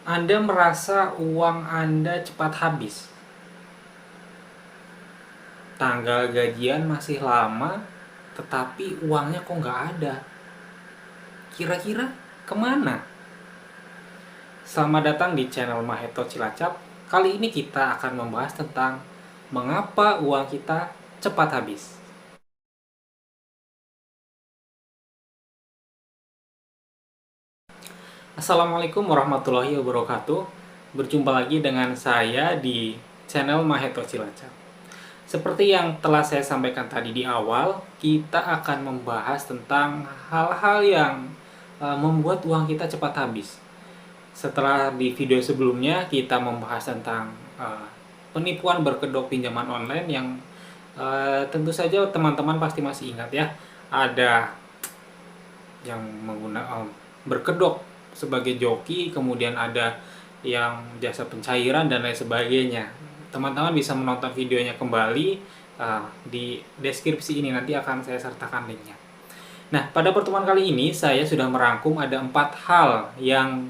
Anda merasa uang Anda cepat habis. Tanggal gajian masih lama, tetapi uangnya kok nggak ada. Kira-kira kemana? Selamat datang di channel Maheto Cilacap. Kali ini kita akan membahas tentang mengapa uang kita cepat habis. Assalamualaikum warahmatullahi wabarakatuh. Berjumpa lagi dengan saya di channel Maheto Cilacap. Seperti yang telah saya sampaikan tadi di awal, kita akan membahas tentang hal-hal yang membuat uang kita cepat habis. Setelah di video sebelumnya kita membahas tentang penipuan berkedok pinjaman online yang tentu saja teman-teman pasti masih ingat ya. Ada yang menggunakan berkedok sebagai joki, kemudian ada yang jasa pencairan dan lain sebagainya. Teman-teman bisa menonton videonya kembali di deskripsi ini, nanti akan saya sertakan linknya. Nah, pada pertemuan kali ini saya sudah merangkum ada 4 hal yang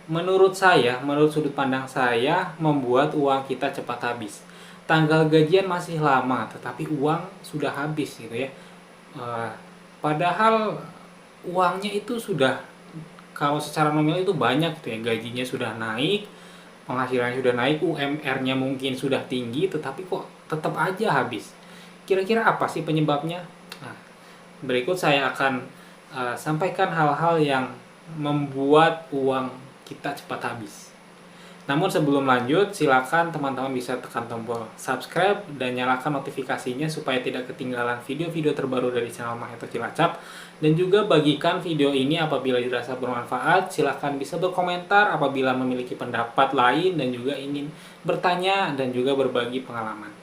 menurut saya, menurut sudut pandang saya, membuat uang kita cepat habis. Tanggal gajian masih lama, tetapi uang sudah habis gitu ya. Padahal uangnya itu sudah, kalau secara nominal itu banyak gitu ya, gajinya sudah naik, penghasilannya sudah naik, UMR-nya mungkin sudah tinggi, tetapi kok tetap aja habis. Kira-kira apa sih penyebabnya? Nah, berikut saya akan sampaikan hal-hal yang membuat uang kita cepat habis. Namun sebelum lanjut, silakan teman-teman bisa tekan tombol subscribe dan nyalakan notifikasinya supaya tidak ketinggalan video-video terbaru dari channel Maheto Cilacap. Dan juga bagikan video ini apabila dirasa bermanfaat. Silakan bisa berkomentar apabila memiliki pendapat lain dan juga ingin bertanya dan juga berbagi pengalaman.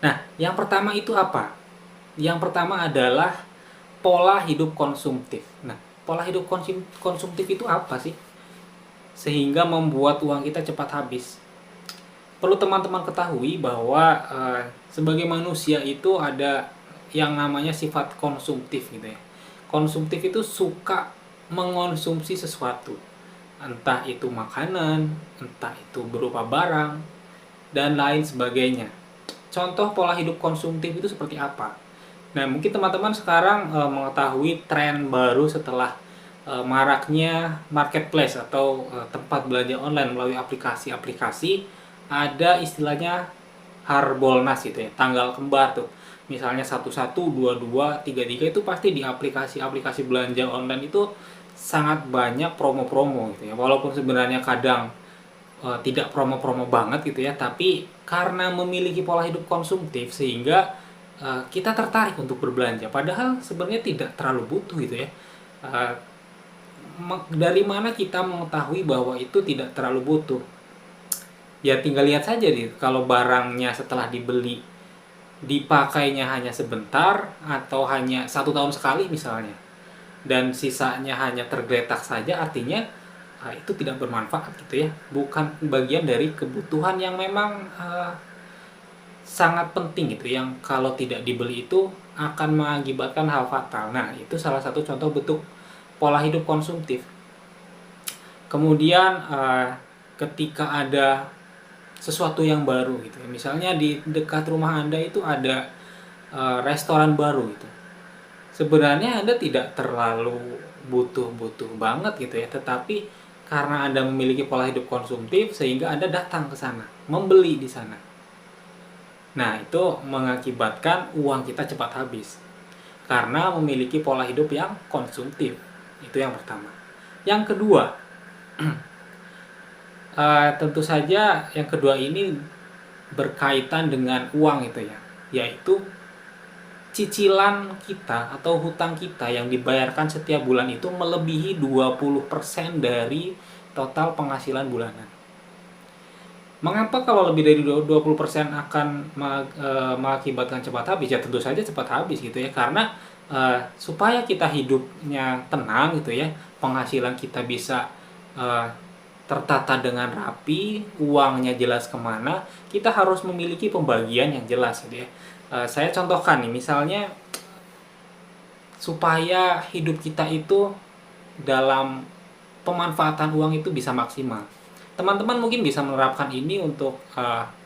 Nah, yang pertama itu apa? Yang pertama adalah pola hidup konsumtif. Nah, pola hidup konsumtif itu apa sih? Sehingga membuat uang kita cepat habis. Perlu teman-teman ketahui bahwa sebagai manusia itu ada yang namanya sifat konsumtif gitu ya. Konsumtif itu suka mengonsumsi sesuatu. Entah itu makanan, entah itu berupa barang, dan lain sebagainya. Contoh pola hidup konsumtif itu seperti apa? Nah, mungkin teman-teman sekarang mengetahui tren baru setelah maraknya marketplace atau tempat belanja online melalui aplikasi-aplikasi. Ada istilahnya Harbolnas gitu ya, tanggal kembar tuh. Misalnya 11, 22, 33 itu pasti di aplikasi-aplikasi belanja online itu sangat banyak promo-promo gitu ya. Walaupun sebenarnya kadang tidak promo-promo banget gitu ya, tapi karena memiliki pola hidup konsumtif sehingga kita tertarik untuk berbelanja, padahal sebenarnya tidak terlalu butuh gitu ya. Dari mana kita mengetahui bahwa itu tidak terlalu butuh? Ya tinggal lihat saja nih, kalau barangnya setelah dibeli dipakainya hanya sebentar atau hanya 1 tahun sekali misalnya, dan sisanya hanya tergeletak saja, artinya itu tidak bermanfaat gitu ya, bukan bagian dari kebutuhan yang memang sangat penting gitu, yang kalau tidak dibeli itu akan mengakibatkan hal fatal. Nah, itu salah satu contoh bentuk pola hidup konsumtif. Kemudian ketika ada sesuatu yang baru gitu ya, misalnya di dekat rumah Anda itu ada restoran baru gitu. Sebenarnya Anda tidak terlalu butuh-butuh banget gitu ya, tetapi karena Anda memiliki pola hidup konsumtif sehingga Anda datang ke sana, membeli di sana. Nah, itu mengakibatkan uang kita cepat habis karena memiliki pola hidup yang konsumtif. Itu yang pertama. Yang kedua, tentu saja yang kedua ini berkaitan dengan uang itu ya, yaitu cicilan kita atau hutang kita yang dibayarkan setiap bulan itu melebihi 20% dari total penghasilan bulanan. Mengapa kalau lebih dari 20% akan mengakibatkan cepat habis? Ya tentu saja cepat habis gitu ya, karena supaya kita hidupnya tenang gitu ya, penghasilan kita bisa tertata dengan rapi, uangnya jelas kemana, kita harus memiliki pembagian yang jelas gitu ya. Saya contohkan nih, misalnya supaya hidup kita itu dalam pemanfaatan uang itu bisa maksimal. Teman-teman mungkin bisa menerapkan ini untuk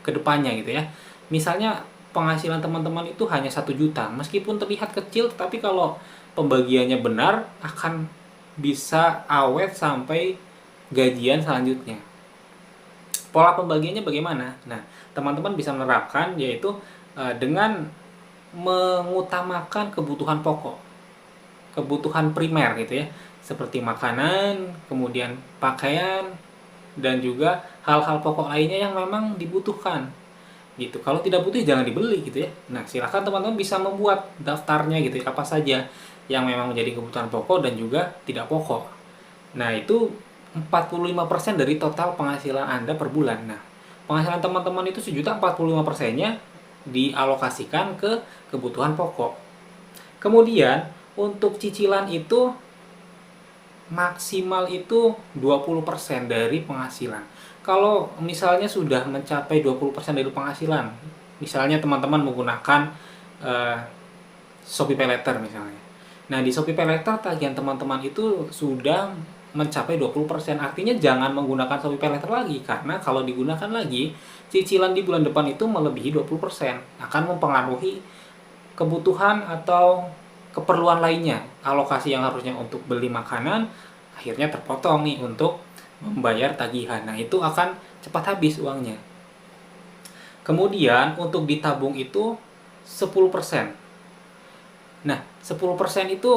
kedepannya gitu ya. Misalnya penghasilan teman-teman itu hanya 1 juta, meskipun terlihat kecil, tapi kalau pembagiannya benar akan bisa awet sampai gajian selanjutnya. Pola pembagiannya bagaimana? Nah, teman-teman bisa menerapkan yaitu dengan mengutamakan kebutuhan pokok, kebutuhan primer gitu ya, seperti makanan, kemudian pakaian, dan juga hal-hal pokok lainnya yang memang dibutuhkan gitu. Kalau tidak butuh jangan dibeli gitu ya. Nah, silakan teman-teman bisa membuat daftarnya gitu ya, apa saja yang memang menjadi kebutuhan pokok dan juga tidak pokok. Nah, itu 45% dari total penghasilan Anda per bulan. Nah, penghasilan teman-teman itu 1 juta, 45%-nya dialokasikan ke kebutuhan pokok. Kemudian, untuk cicilan itu maksimal itu 20% dari penghasilan. Kalau misalnya sudah mencapai 20% dari penghasilan, misalnya teman-teman menggunakan uh, Shopee Paylater misalnya. Nah, di Shopee Paylater tagihan teman-teman itu sudah mencapai 20%. Artinya jangan menggunakan Shopee Paylater lagi, karena kalau digunakan lagi, cicilan di bulan depan itu melebihi 20%. Akan mempengaruhi kebutuhan atau keperluan lainnya. Alokasi yang harusnya untuk beli makanan akhirnya terpotong nih untuk membayar tagihan. Nah, itu akan cepat habis uangnya. Kemudian untuk ditabung itu 10%. Nah, 10% itu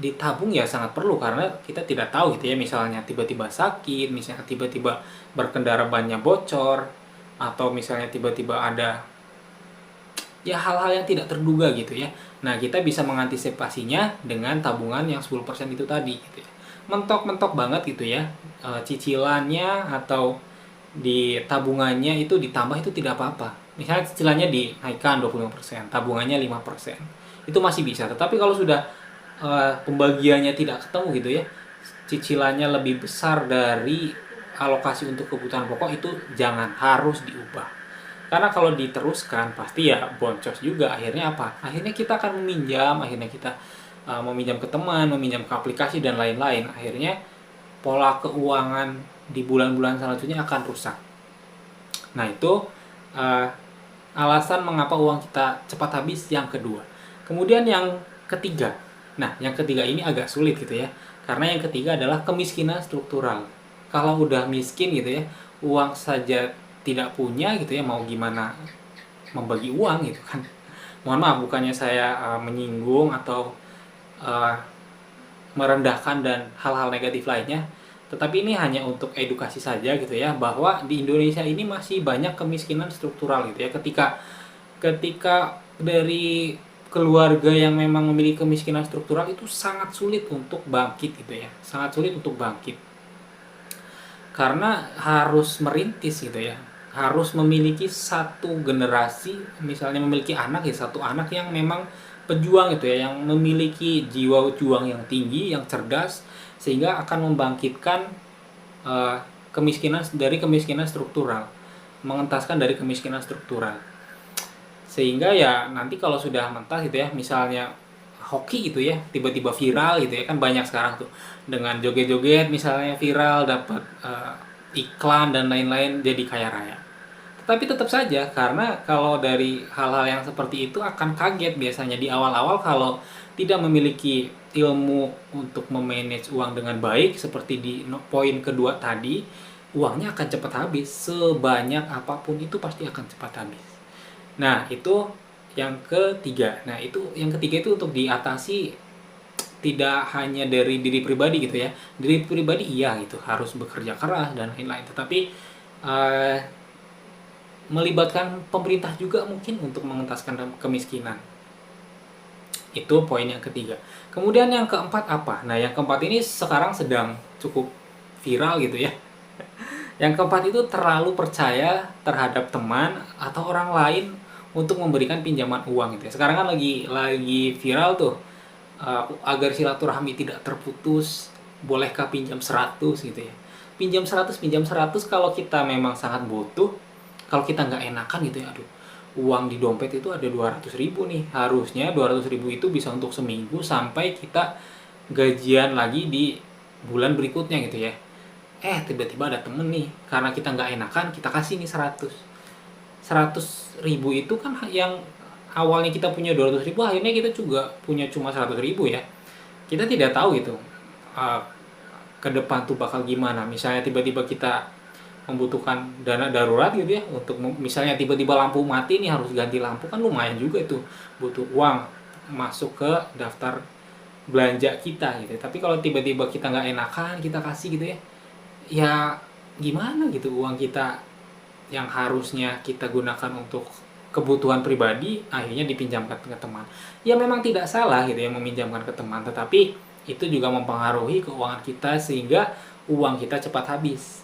ditabung ya sangat perlu, karena kita tidak tahu gitu ya, misalnya tiba-tiba sakit, misalnya tiba-tiba berkendara bannya bocor, atau misalnya tiba-tiba ada ya hal-hal yang tidak terduga gitu ya. Nah, kita bisa mengantisipasinya dengan tabungan yang 10% itu tadi gitu ya. Mentok-mentok banget gitu ya, cicilannya atau di tabungannya itu ditambah itu tidak apa-apa. Misalnya cicilannya dinaikkan 25%, tabungannya 5%. Itu masih bisa. Tetapi kalau sudah pembagiannya tidak ketemu gitu ya, cicilannya lebih besar dari alokasi untuk kebutuhan pokok, itu jangan, harus diubah. Karena kalau diteruskan pasti ya boncos juga. Akhirnya apa? Akhirnya kita akan meminjam, akhirnya kita meminjam ke teman, meminjam ke aplikasi dan lain-lain. Akhirnya pola keuangan di bulan-bulan selanjutnya akan rusak. Nah, itu uh, alasan mengapa uang kita cepat habis yang kedua. Kemudian yang ketiga. Nah, yang ketiga ini agak sulit gitu ya. Karena yang ketiga adalah kemiskinan struktural. Kalau udah miskin gitu ya, uang saja tidak punya gitu ya, mau gimana membagi uang gitu kan. Mohon maaf, bukannya saya menyinggung atau uh, merendahkan dan hal-hal negatif lainnya, tetapi ini hanya untuk edukasi saja gitu ya, bahwa di Indonesia ini masih banyak kemiskinan struktural gitu ya. Ketika dari keluarga yang memang memiliki kemiskinan struktural itu sangat sulit untuk bangkit gitu ya, sangat sulit untuk bangkit, karena harus merintis gitu ya, harus memiliki satu generasi, misalnya memiliki anak ya, satu anak yang memang pejuang gitu ya, yang memiliki jiwa juang yang tinggi, yang cerdas, sehingga akan membangkitkan kemiskinan struktural, mengentaskan dari kemiskinan struktural. Sehingga ya nanti kalau sudah mentas gitu ya, misalnya hoki gitu ya, tiba-tiba viral gitu ya, kan banyak sekarang tuh, dengan joget-joget misalnya viral, dapat iklan dan lain-lain, jadi kaya raya. Tetapi tetap saja, karena kalau dari hal-hal yang seperti itu akan kaget biasanya di awal-awal kalau tidak memiliki ilmu untuk memanage uang dengan baik, seperti di poin kedua tadi, uangnya akan cepat habis. Sebanyak apapun itu pasti akan cepat habis. Nah, itu yang ketiga. Nah, itu yang ketiga itu untuk diatasi tidak hanya dari diri pribadi gitu ya. Diri pribadi iya gitu, harus bekerja keras dan lain-lain. Tetapi melibatkan pemerintah juga mungkin untuk mengentaskan kemiskinan. Itu poin yang ketiga. Kemudian yang keempat apa? Nah, yang keempat ini sekarang sedang cukup viral gitu ya. Yang keempat itu terlalu percaya terhadap teman atau orang lain untuk memberikan pinjaman uang gitu ya. Sekarang kan lagi viral tuh, agar silaturahmi tidak terputus, bolehkah pinjam 100 gitu ya. Pinjam 100 kalau kita memang sangat butuh, kalau kita nggak enakan gitu ya, aduh, uang di dompet itu ada 200.000 nih, harusnya 200.000 itu bisa untuk seminggu sampai kita gajian lagi di bulan berikutnya gitu ya. Tiba-tiba ada temen nih, karena kita nggak enakan, kita kasih nih 100 ribu. Itu kan yang awalnya kita punya 200 ribu, akhirnya kita juga punya cuma 100 ribu ya. Kita tidak tahu gitu uh, ke depan tuh bakal gimana. Misalnya tiba-tiba kita membutuhkan dana darurat gitu ya, untuk misalnya tiba-tiba lampu mati nih, harus ganti lampu, kan lumayan juga itu, butuh uang masuk ke daftar belanja kita gitu. Tapi kalau tiba-tiba kita nggak enakan, kita kasih gitu ya, ya gimana gitu, uang kita yang harusnya kita gunakan untuk kebutuhan pribadi akhirnya dipinjamkan ke teman. Ya memang tidak salah gitu ya meminjamkan ke teman, tetapi itu juga mempengaruhi keuangan kita sehingga uang kita cepat habis.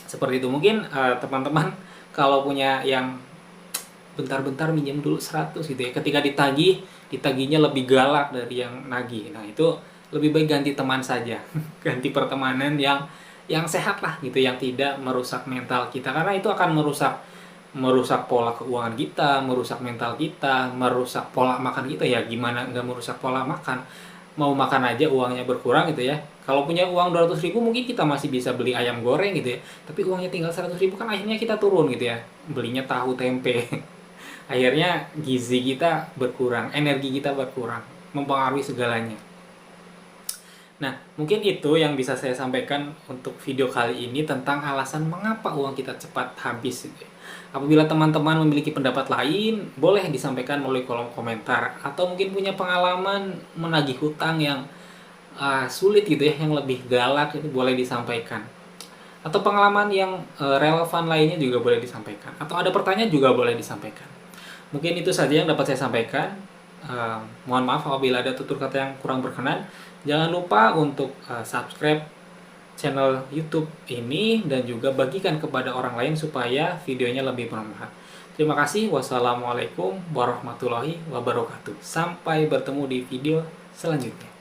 Seperti itu. Mungkin teman-teman kalau punya yang bentar-bentar minjem dulu 100 gitu ya, ketika ditagihnya lebih galak dari yang nagih. Nah, itu lebih baik ganti teman saja. Ganti pertemanan yang sehat lah gitu, yang tidak merusak mental kita, karena itu akan merusak pola keuangan kita, merusak mental kita, merusak pola makan kita. Ya gimana nggak merusak pola makan? Mau makan aja uangnya berkurang gitu ya. Kalau punya uang 200 ribu mungkin kita masih bisa beli ayam goreng gitu ya, tapi uangnya tinggal 100 ribu, kan akhirnya kita turun gitu ya, belinya tahu tempe. Akhirnya gizi kita berkurang, energi kita berkurang, mempengaruhi segalanya. Nah, mungkin itu yang bisa saya sampaikan untuk video kali ini tentang alasan mengapa uang kita cepat habis gitu ya. Apabila teman-teman memiliki pendapat lain, boleh disampaikan melalui kolom komentar, atau mungkin punya pengalaman menagih hutang yang sulit gitu ya, yang lebih galak, itu boleh disampaikan. Atau pengalaman yang relevan lainnya juga boleh disampaikan, atau ada pertanyaan juga boleh disampaikan. Mungkin itu saja yang dapat saya sampaikan. Mohon maaf apabila ada tutur kata yang kurang berkenan. Jangan lupa untuk subscribe channel YouTube ini dan juga bagikan kepada orang lain supaya videonya lebih bermanfaat. Terima kasih. Wassalamualaikum warahmatullahi wabarakatuh. Sampai bertemu di video selanjutnya.